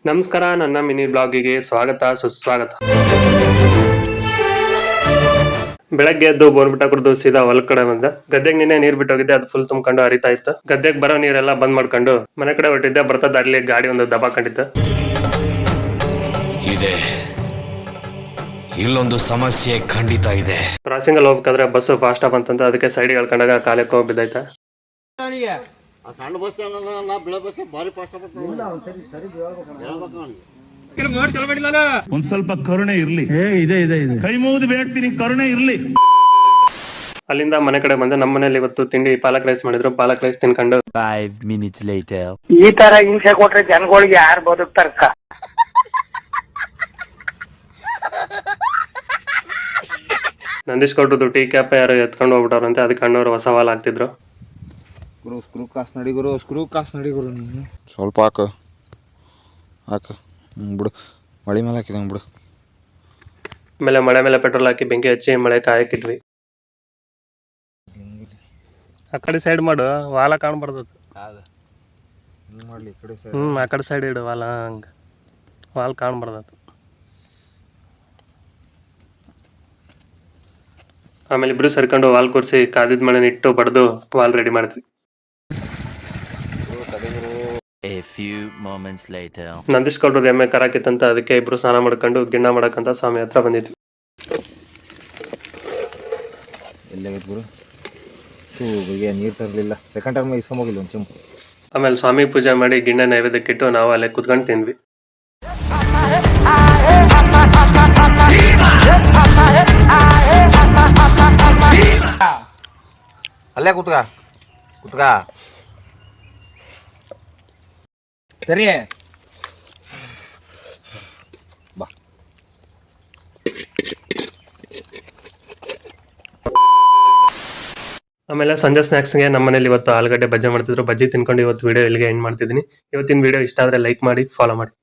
ನಮಸ್ಕಾರ, ನನ್ನ ಮಿನಿ ಬ್ಲಾಗಿಗೆ ಸ್ವಾಗತ ಸುಸ್ವಾಗತ. ಬೆಳಗ್ಗೆ ಎದ್ದು ಬೋರ್ಬಿಟ್ಟ ಕುಡಿದು ಸೀದಾ ಹೊಲ ಕಡೆ ಬಂದೆ. ಗದ್ದೆಗೆ ನಿನ್ನೆ ನೀರ್ ಬಿಟ್ಟೋಗಿದ್ದೆ, ಅದು ಫುಲ್ ತುಂಬ್ಕೊಂಡು ಹರಿತಾ ಇತ್ತು. ಗದ್ದೆಗೆ ಬರೋ ನೀರೆಲ್ಲ ಬಂದ್ ಮಾಡ್ಕೊಂಡು ಮನೆ ಕಡೆ ಹೊಟ್ಟಿದ್ದೆ. ಬರ್ತಾ ದಾರಿಲಿ ಗಾಡಿ ಒಂದು ದಬಾಕೊಂಡಿತ್ತು. ಇದೆ ಇಲ್ಲೊಂದು ಸಮಸ್ಯೆ ಖಂಡಿತ ಇದೆ. ಕ್ರಾಸಿಂಗ್ ಅಲ್ಲಿ ಹೋಗ್ಬೇಕಾದ್ರೆ ಬಸ್ ಫಾಸ್ಟ್ ಬಂತಂತ ಅದಕ್ಕೆ ಸೈಡ್ ಹೇಳ್ಕೊಂಡಾಗ ಕಾಲಕ್ಕೆ ಹೋಗಿ ಬಿದ್ದಾಯ್ತಾ. ಸಣ್ಣ ಬಸ್ ಬೆಳೆ ಬಸ್ ಭಾರಿ ಫಾಸ್ಟ್ ಒಂದ್ ಸ್ವಲ್ಪ ಕರುಣೆ ಇರ್ಲಿ. ಇದೆ ಕೈ ಮುಗಿದು ಬೇಡ್ತೀನಿ, ಕರುಣೆ ಇರ್ಲಿ. ಅಲ್ಲಿಂದ ಮನೆ ಕಡೆ ಬಂದೆ. ನಮ್ಮ ಮನೇಲಿ ಇವತ್ತು ತಿಂಡಿ ಪಾಲಕ್ ರೈಸ್ ಮಾಡಿದ್ರು. ಪಾಲಕ್ ರೈಸ್ ತಿನ್ಕೊಂಡು 5 minutes later. ಈ ತರ ಹಿಂಸೆ ಕೊಟ್ರೆ ಜನಗಳಿಗೆ ಯಾರು ಬದುಕ್ತಾರಕ್ಕ? ನಂದೀಶ್ ಕೊಟ್ಟದ್ದು ಟೀ ಕ್ಯಾಪ್ ಯಾರು ಎತ್ಕೊಂಡು ಹೋಗ್ಬಿಟ್ಟವ್ರಂತೆ. ಅದಕ್ಕೆ ಅಣ್ಣವ್ರು ಹೊಸ ವಾಲ್ ಹಾಕ್ತಿದ್ರು. ಗುರು ಸ್ಕ್ರೂ ಕಾಸ್ ನಡಿ ಗುರು ನೀನು ಸ್ವಲ್ಪ ಹಾಕು ಬಿಡು, ಮಳೆ ಮೇಲೆ ಹಾಕಿದಂಗೆ ಬಿಡು. ಆಮೇಲೆ ಮಳೆ ಮೇಲೆ ಪೆಟ್ರೋಲ್ ಹಾಕಿ ಬೆಂಕಿ ಹಚ್ಚಿ ಮಳೆ ಕಾಯಕ್ಕಿದ್ವಿ. ಆ ಕಡೆ ಸೈಡ್ ಮಾಡು, ವಾಲ ಕಾಣ್ಬಾರ್ದು. ಮಾಡಲಿ ಕಡೆ ಸೈಡ್. ಆ ಕಡೆ ಸೈಡ್ ಇಡು ವಾಲ, ಹಂಗ ವಾಲ್ ಕಾಣ್ಬಾರ್ದು. ಆಮೇಲೆ ಇಬ್ರು ಸರ್ಕೊಂಡು ವಾಲ್ ಕೂರಿಸಿ ಕಾದಿದ ಮಳೆ ಇಟ್ಟು ಬಡ್ದು ವಾಲ್ ರೆಡಿ ಮಾಡಿದ್ವಿ. A few moments later. Nandish ಕೊಟ್ಟದ್ದು ಎಮ್ಮೆ ಕರಾಕಿತ್ತಂತ ಅದಕ್ಕೆ ಇಬ್ರು ಸ್ನಾನ ಮಾಡ್ಕೊಂಡು ಗಿಣ್ಣ ಮಾಡಕ್ಕಂತ ಸ್ವಾಮಿ ಹತ್ರ ಬಂದಿದ್ವಿ. ಎಲ್ಲಾಗಿತ್ತು ಗುರು? ಬಗ್ಗೆ ನೀರು ತರಲಿಲ್ಲ. ಸೆಕೆಂಡ್ ಟೈಮ್ ಇಸ್ಕೊಂಬೋಗಿಲ್ಲ ಒಂದು ಚುಮ್. ಆಮೇಲೆ ಸ್ವಾಮಿ ಪೂಜೆ ಮಾಡಿ ಗಿಣ್ಣ ನೈವೇದ್ಯಕ್ಕಿಟ್ಟು ನಾವು ಅಲ್ಲೇ ಕುತ್ಕೊಂಡು ತಿಂದ್ವಿ. ಅಲ್ಲೇ ಕುತ್ಕ ಸರಿ ಬಾ. ಆಮೇಲೆ ಸಂಜೆ ಸ್ನ್ಯಾಕ್ಸ್ಗೆ ನಮ್ಮ ಮನೇಲಿ ಇವತ್ತು ಆಲೂಗಡ್ಡೆ ಬಜ್ಜಿ ಮಾಡ್ತಿದ್ರು. ಬಜ್ಜಿ ತಿನ್ಕೊಂಡು ಇವತ್ತು ವಿಡಿಯೋ ಇಲ್ಲಿಗೆ ಎಂಡ್ ಮಾಡ್ತಿದ್ದೀನಿ. ಇವತ್ತಿನ ವಿಡಿಯೋ ಇಷ್ಟ ಆದರೆ ಲೈಕ್ ಮಾಡಿ, ಫಾಲೋ ಮಾಡಿ.